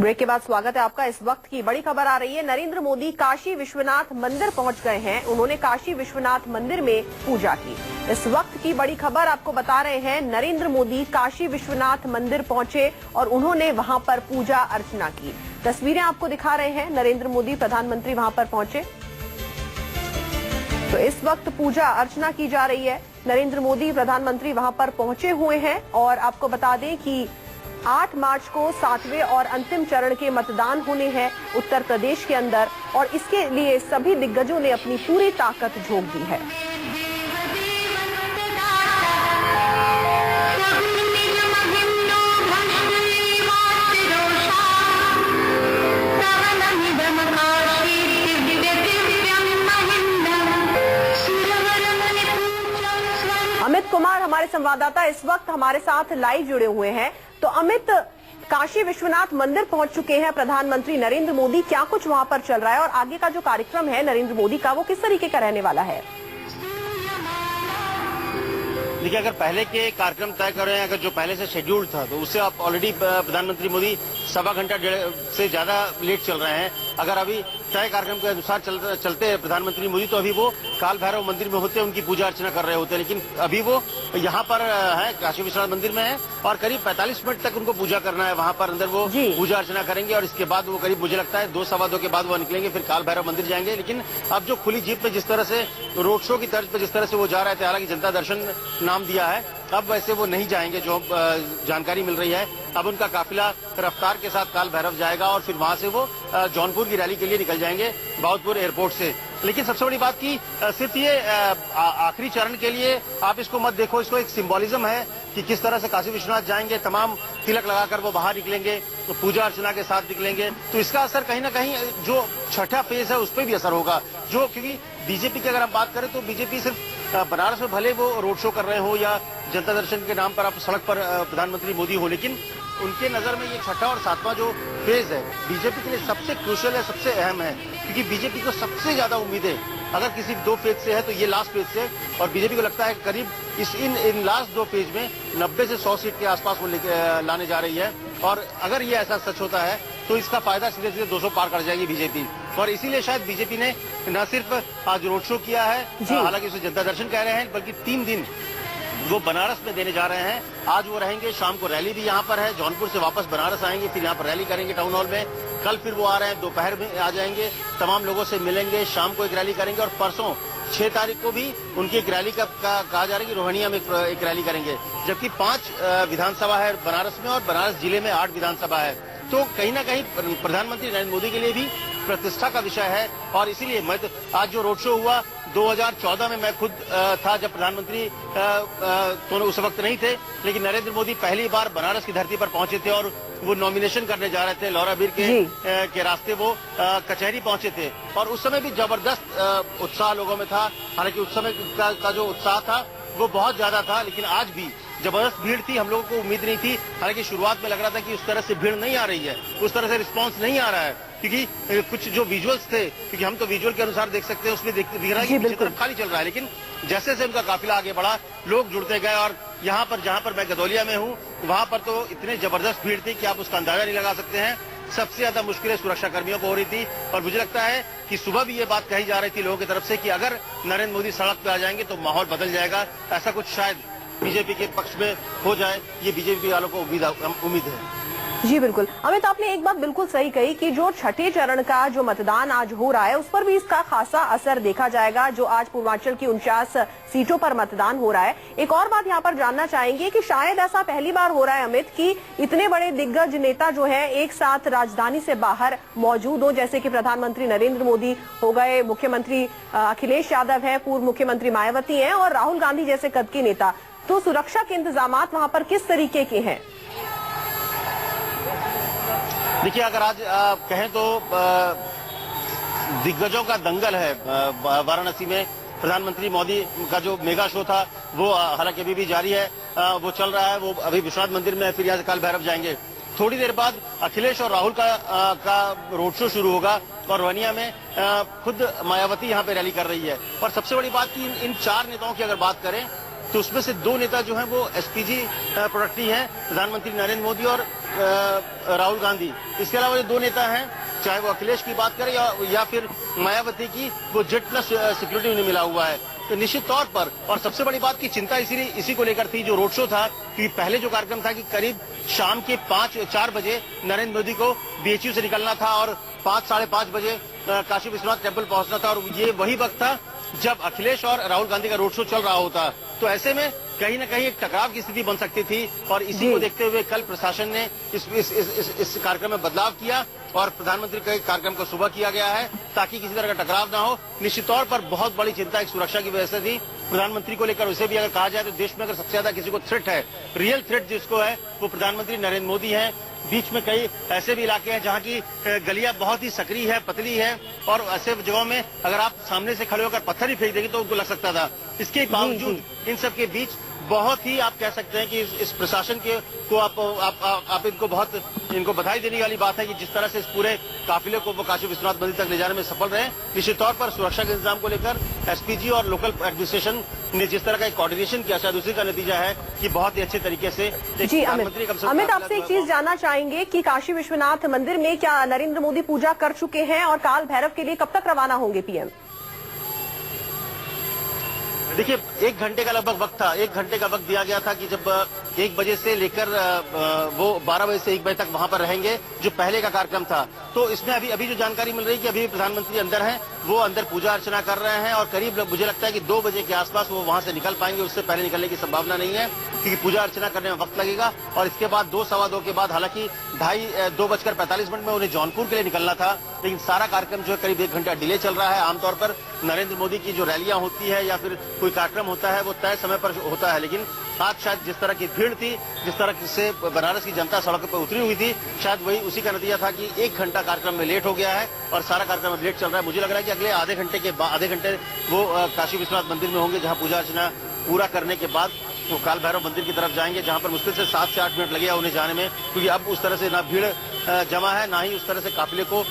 Break के बाद स्वागत है आपका। इस वक्त की बड़ी खबर आ रही है। नरेंद्र मोदी काशी विश्वनाथ मंदिर पहुंच गए हैं। उन्होंने काशी विश्वनाथ मंदिर में पूजा की। इस वक्त की बड़ी खबर आपको बता रहे हैं, नरेंद्र मोदी काशी विश्वनाथ मंदिर पहुंचे और उन्होंने वहां पर पूजा अर्चना की। तस्वीरें आपको दिखा रहे हैं। नरेंद्र मोदी प्रधानमंत्री वहां पर पहुंचे तो इस वक्त पूजा अर्चना की जा रही है। नरेंद्र मोदी प्रधानमंत्री वहां पर पहुंचे हुए हैं और आपको बता दें कि 8 मार्च को 7वें और अंतिम चरण के मतदान होने हैं उत्तर प्रदेश के अंदर और इसके लिए सभी दिग्गजों ने अपनी पूरी ताकत झोंक दी है। अमित कुमार हमारे संवाददाता इस वक्त हमारे साथ लाइव जुड़े हुए हैं। तो अमित, काशी विश्वनाथ मंदिर पहुंच चुके हैं प्रधानमंत्री नरेंद्र मोदी। क्या कुछ वहां पर चल रहा है और आगे का जो कार्यक्रम है नरेंद्र मोदी का, वो किस तरीके का रहने वाला है? देखिए, अगर पहले के कार्यक्रम तय कर रहे हैं, अगर जो पहले से शेड्यूल था, तो उससे आप ऑलरेडी प्रधानमंत्री मोदी सवा घंटा से ज्यादा लेट चल रहे हैं। अगर अभी तय कार्यक्रम के अनुसार चलते हैं प्रधानमंत्री मोदी, तो अभी वो काल भैरव मंदिर में होते, उनकी पूजा अर्चना कर रहे होते, लेकिन अभी वो यहाँ पर है, काशी विश्वनाथ मंदिर में है और करीब 45 मिनट तक उनको पूजा करना है। वहाँ पर अंदर वो पूजा अर्चना करेंगे और इसके बाद वो करीब, मुझे लगता है 2 सवा 2 के बाद वो निकलेंगे, फिर काल भैरव मंदिर जाएंगे। लेकिन अब जो खुली जीप पे जिस तरह से रोड शो की तर्ज पे जिस तरह से वो जा रहे थे, हालांकि जनता दर्शन नाम दिया है, अब वैसे वो नहीं जाएंगे। जो जानकारी मिल रही है, अब उनका काफिला रफ्तार के साथ काल भैरव जाएगा और फिर वहां से वो जौनपुर की रैली के लिए निकल जाएंगे बाउदपुर एयरपोर्ट से। लेकिन सबसे बड़ी बात की सिर्फ ये आखिरी चरण के लिए आप इसको मत देखो, इसको एक सिंबोलिज्म है कि किस तरह से काशी विश्वनाथ जाएंगे, तमाम तिलक लगाकर वो बाहर निकलेंगे, तो पूजा अर्चना के साथ निकलेंगे, तो इसका असर कहीं ना कहीं जो छठा फेज है उस पर भी असर होगा। जो क्योंकि बीजेपी की अगर हम बात करें तो बीजेपी सिर्फ बनारस में भले वो रोड शो कर रहे हो या जनता दर्शन के नाम पर आप सड़क पर प्रधानमंत्री मोदी हो, लेकिन उनके नजर में ये छठा और 7वां जो फेज है बीजेपी के लिए सबसे क्रूशियल है, सबसे अहम है, क्योंकि बीजेपी को सबसे ज्यादा उम्मीदें अगर किसी 2 फेज से है तो ये लास्ट फेज से, और बीजेपी को लगता है करीब इन लास्ट 2 फेज में 90 से 100 सीट के आसपास वो लाने जा रही है। और अगर ये ऐसा सच होता है तो इसका फायदा सीधे सीधे 200 पार कर जाएगी बीजेपी। और इसीलिए शायद बीजेपी ने न सिर्फ आज रोड शो किया है, हालांकि उसे जनता दर्शन कह रहे हैं, बल्कि 3 दिन वो बनारस में देने जा रहे हैं। आज वो रहेंगे, शाम को रैली भी यहाँ पर है, जौनपुर से वापस बनारस आएंगे, फिर यहाँ पर रैली करेंगे टाउन हॉल में। कल फिर वो आ रहे हैं, दोपहर में आ जाएंगे, तमाम लोगों से मिलेंगे, शाम को एक रैली करेंगे और परसों 6 तारीख को भी उनकी एक रैली का कहा जा रहा है कि रोहनिया में एक रैली करेंगे। जबकि 5 विधानसभा है बनारस में और बनारस जिले में 8 विधानसभा है, तो कहीं ना कहीं प्रधानमंत्री नरेंद्र मोदी के लिए भी प्रतिष्ठा का विषय है। और इसीलिए मैं आज जो रोड शो हुआ 2014 में मैं खुद था, जब प्रधानमंत्री तो उस वक्त नहीं थे, लेकिन नरेंद्र मोदी पहली बार बनारस की धरती पर पहुंचे थे और वो नॉमिनेशन करने जा रहे थे, लौरा बीर के रास्ते वो कचहरी पहुंचे थे और उस समय भी जबरदस्त उत्साह लोगों में था। हालांकि उस समय का जो उत्साह था वो बहुत ज्यादा था, लेकिन आज भी जबरदस्त भीड़ थी। हम लोगों को उम्मीद नहीं थी, हालांकि शुरुआत में लग रहा था कि उस तरह से भीड़ नहीं आ रही है, उस तरह से रिस्पांस नहीं आ रहा है, क्योंकि कुछ जो विजुअल्स थे, क्योंकि हम तो विजुअल के अनुसार देख सकते हैं, उसमें दिख रहा है कि पीछे तरफ खाली चल रहा है। लेकिन जैसे जैसे उनका काफिला आगे बढ़ा, लोग जुड़ते गए और यहाँ पर जहाँ पर मैं गदौलिया में हूँ, वहाँ पर तो इतनी जबरदस्त भीड़ थी कि आप उसका अंदाजा नहीं लगा सकते हैं। सबसे ज्यादा मुश्किलें सुरक्षा कर्मियों को हो रही थी और मुझे लगता है कि सुबह भी ये बात कही जा रही थी लोगों की तरफ से कि अगर नरेंद्र मोदी सड़क पे आ जाएंगे तो माहौल बदल जाएगा। ऐसा कुछ शायद बीजेपी के पक्ष में हो जाए, ये बीजेपी वालों को उम्मीद है। जी बिल्कुल अमित, आपने एक बात बिल्कुल सही कही कि जो छठे चरण का जो मतदान आज हो रहा है उस पर भी इसका खासा असर देखा जाएगा। जो आज पूर्वांचल की 49 सीटों पर मतदान हो रहा है। एक और बात यहाँ पर जानना चाहेंगे कि शायद ऐसा पहली बार हो रहा है अमित कि इतने बड़े दिग्गज नेता जो है एक साथ राजधानी से बाहर मौजूद हो, जैसे कि प्रधानमंत्री नरेंद्र मोदी हो गए, मुख्यमंत्री अखिलेश यादव है, पूर्व मुख्यमंत्री मायावती है और राहुल गांधी जैसे कद के नेता। तो सुरक्षा के इंतजाम वहाँ पर किस तरीके के हैं? देखिए, अगर आज कहें तो दिग्गजों का दंगल है वाराणसी में। प्रधानमंत्री मोदी का जो मेगा शो था वो हालांकि अभी भी जारी है, वो चल रहा है। वो अभी विश्वनाथ मंदिर में, फिर यहाँ से काल भैरव जाएंगे। थोड़ी देर बाद अखिलेश और राहुल का रोड शो शुरू होगा और रोहनिया में खुद मायावती यहाँ पे रैली कर रही है। और सबसे बड़ी बात कि इन 4 नेताओं की अगर बात करें तो उसमें से दो नेता जो हैं वो एसपीजी प्रोडक्ट ही हैं, प्रधानमंत्री नरेंद्र मोदी और राहुल गांधी। इसके अलावा जो दो नेता हैं, चाहे वो अखिलेश की बात करें या फिर मायावती की, वो जेट प्लस सिक्योरिटी उन्हें मिला हुआ है। तो निश्चित तौर पर, और सबसे बड़ी बात की चिंता इसी को लेकर थी, जो रोड शो था, कि पहले जो कार्यक्रम था कि करीब शाम के 4 बजे नरेंद्र मोदी को बीएचयू से निकलना था और 5 साढ़े 5 बजे काशी विश्वनाथ टेम्पल पहुंचना था, और ये वही वक्त था जब अखिलेश और राहुल गांधी का रोड शो चल रहा होता। तो ऐसे में कहीं न कहीं एक टकराव की स्थिति बन सकती थी, और इसी को देखते हुए कल प्रशासन ने इस कार्यक्रम में बदलाव किया और प्रधानमंत्री के कार्यक्रम को सुबह किया गया है ताकि किसी तरह का टकराव ना हो। निश्चित तौर पर बहुत बड़ी चिंता एक सुरक्षा की वजह से थी प्रधानमंत्री को लेकर। उसे भी अगर कहा जाए तो देश में अगर सबसे ज्यादा किसी को थ्रेट है, रियल थ्रेट जिसको है, वो प्रधानमंत्री नरेंद्र मोदी हैं। बीच में कई ऐसे भी इलाके हैं जहां की गलियां बहुत ही सकरी है, पतली है, और ऐसे जगहों में अगर आप सामने से खड़े होकर पत्थर ही फेंक देंगे तो उनको लग सकता था। इसके बावजूद इन सब के बीच बहुत ही, आप कह सकते हैं कि इस प्रशासन के को आप इनको बधाई देने वाली बात है कि जिस तरह से इस पूरे काफिले को वो काशी विश्वनाथ मंदिर तक ले जाने में सफल रहे। निश्चित तौर पर सुरक्षा के इंतजाम को लेकर एसपीजी और लोकल एडमिनिस्ट्रेशन ने जिस तरह का एक कोऑर्डिनेशन किया, शायद उसी का नतीजा है कि बहुत ही अच्छे तरीके से। जी अमित, आपसे एक चीज जानना चाहेंगे कि काशी विश्वनाथ मंदिर में क्या नरेंद्र मोदी पूजा कर चुके हैं और काल भैरव के लिए कब तक रवाना होंगे पीएम? देखिए, 1 घंटे का लगभग वक्त था, 1 घंटे का वक्त दिया गया था कि जब 1 बजे से लेकर वो 12 बजे से 1 बजे तक वहां पर रहेंगे, जो पहले का कार्यक्रम था। तो इसमें अभी जो जानकारी मिल रही है कि अभी प्रधानमंत्री अंदर हैं, वो अंदर पूजा अर्चना कर रहे हैं, और करीब मुझे लगता है कि 2 बजे के आसपास वो वहां से निकल पाएंगे। उससे पहले निकलने की संभावना नहीं है क्योंकि पूजा अर्चना करने में वक्त लगेगा। और इसके बाद 2 सवा 2 के बाद, हालांकि 2:45 में उन्हें जौनपुर के लिए निकलना था, लेकिन सारा कार्यक्रम जो है करीब 1 घंटा डिले चल रहा है। आमतौर पर नरेंद्र मोदी की जो रैलियां होती है या फिर कोई कार्यक्रम होता है वो तय समय पर होता है, लेकिन आज शायद जिस तरह की भीड़ थी, जिस तरह से बनारस की जनता सड़कों पर उतरी हुई थी, शायद वही उसी का नतीजा था कि 1 घंटा कार्यक्रम में लेट हो गया है और सारा कार्यक्रम अब लेट चल रहा है। मुझे लग रहा है कि अगले आधे घंटे वो काशी विश्वनाथ मंदिर में होंगे, जहां पूजा अर्चना पूरा करने के बाद वो काल भैरव मंदिर की तरफ जाएंगे, जहां पर मुश्किल से 7 से 8 मिनट लगेगा उन्हें जाने में, क्योंकि अब उस तरह से ना भीड़ जमा है, ना ही उस तरह से काफिले को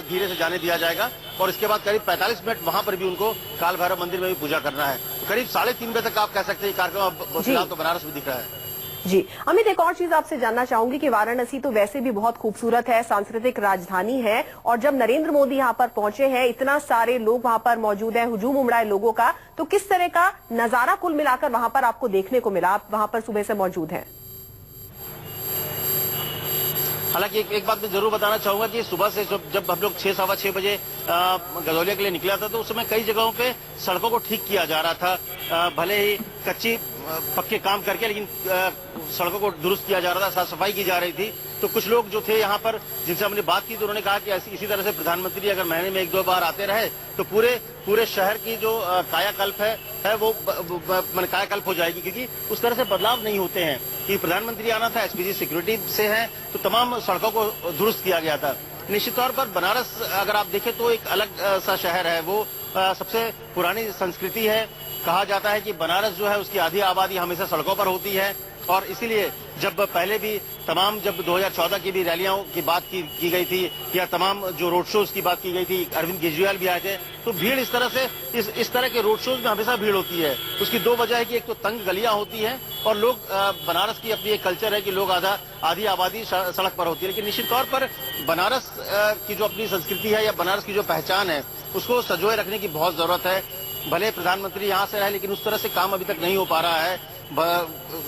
धीरे से जाने दिया जाएगा। और इसके बाद करीब 45 मिनट वहां पर भी उनको काल भैरव मंदिर में भी पूजा करना है। करीब 3:30 बजे तक आप कह सकते हैं कार्यक्रम अब फिलहाल तो बनारस में दिख रहा है। जी अमित, एक और चीज आपसे जानना चाहूंगी कि वाराणसी तो वैसे भी बहुत खूबसूरत है, सांस्कृतिक राजधानी है, और जब नरेंद्र मोदी यहाँ पर पहुंचे हैं, इतना सारे लोग वहां पर मौजूद हैं, हुजूम उमड़ा है लोगों का, तो किस तरह का नजारा कुल मिलाकर वहां पर आपको देखने को मिला? आप वहां पर सुबह से मौजूद हैं। हालांकि एक बात मैं जरूर बताना चाहूंगा कि सुबह से जब हम लोग 6 सवा 6 बजे गदौलिया के लिए निकला था, तो उस समय कई जगहों पे सड़कों को ठीक किया जा रहा था, भले ही कच्ची पक्के काम करके, लेकिन सड़कों को दुरुस्त किया जा रहा था, साफ सफाई की जा रही थी। तो कुछ लोग जो थे यहाँ पर, जिनसे हमने बात की, तो उन्होंने कहा कि इसी तरह से प्रधानमंत्री अगर महीने में 1-2 बार आते रहे तो पूरे शहर की जो कायाकल्प है वो कायाकल्प हो जाएगी, क्योंकि उस तरह से बदलाव नहीं होते हैं कि प्रधानमंत्री आना था, एसपीजी सिक्योरिटी से है, तो तमाम सड़कों को दुरुस्त किया गया था। निश्चित तौर पर बनारस अगर आप देखें तो एक अलग सा शहर है, वो सबसे पुरानी संस्कृति है। कहा जाता है कि बनारस जो है उसकी आधी आबादी हमेशा सड़कों पर होती है, और इसीलिए जब पहले भी जब 2014 की भी रैलियों की बात की गई थी, या तमाम जो रोड शोज की बात की गई थी, अरविंद केजरीवाल भी आए थे, तो भीड़ इस तरह के रोड शोज में हमेशा भीड़ होती है। उसकी 2 वजह है कि एक तो तंग गलियां होती हैं, और लोग बनारस की अपनी एक कल्चर है कि लोग आधी आबादी सड़क पर होती है। लेकिन निश्चित तौर पर बनारस की जो अपनी संस्कृति है या बनारस की जो पहचान है, उसको संजोए रखने की बहुत जरूरत है। भले प्रधानमंत्री यहाँ से रहे, लेकिन उस तरह से काम अभी तक नहीं हो पा रहा है।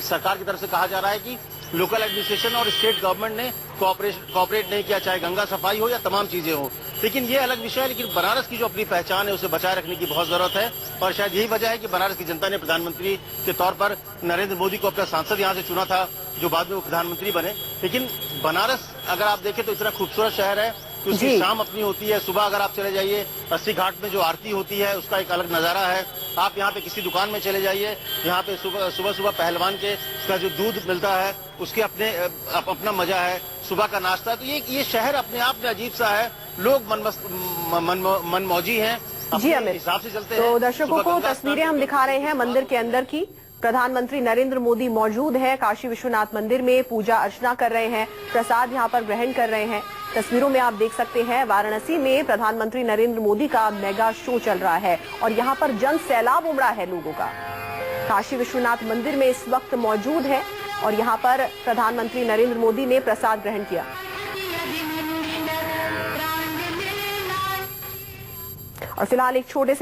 सरकार की तरफ से कहा जा रहा है कि लोकल एडमिनिस्ट्रेशन और स्टेट गवर्नमेंट ने कोऑपरेट नहीं किया, चाहे गंगा सफाई हो या तमाम चीजें हो। लेकिन ये अलग विषय है, लेकिन बनारस की जो अपनी पहचान है उसे बचाए रखने की बहुत जरूरत है, और शायद यही वजह है कि बनारस की जनता ने प्रधानमंत्री के तौर पर नरेंद्र मोदी को अपना सांसद यहाँ से चुना था, जो बाद में वो प्रधानमंत्री बने। लेकिन बनारस अगर आप देखें तो इतना खूबसूरत शहर है कि उसकी शाम अपनी होती है। सुबह अगर आप चले जाइए, अस्सी घाट में जो आरती होती है उसका एक अलग नजारा है। आप यहाँ पे किसी दुकान में चले जाइए, यहाँ पे सुबह पहलवान का जो दूध मिलता है उसके अपना मजा है, सुबह का नाश्ता। तो ये शहर अपने आप में अजीब सा है, लोग मनमौजी हैं, जी अमित, हिसाब से चलते हैं। तो दर्शकों को तस्वीरें हम दिखा रहे हैं मंदिर के अंदर की। प्रधानमंत्री नरेंद्र मोदी मौजूद हैं काशी विश्वनाथ मंदिर में, पूजा अर्चना कर रहे हैं, प्रसाद यहां पर ग्रहण कर रहे हैं। तस्वीरों में आप देख सकते हैं वाराणसी में प्रधानमंत्री नरेंद्र मोदी का मेगा शो चल रहा है, और यहां पर जन सैलाब उमड़ा है लोगों का। काशी विश्वनाथ मंदिर में इस वक्त मौजूद है और यहां पर प्रधानमंत्री नरेंद्र मोदी ने प्रसाद ग्रहण किया। और फिलहाल एक छोटे से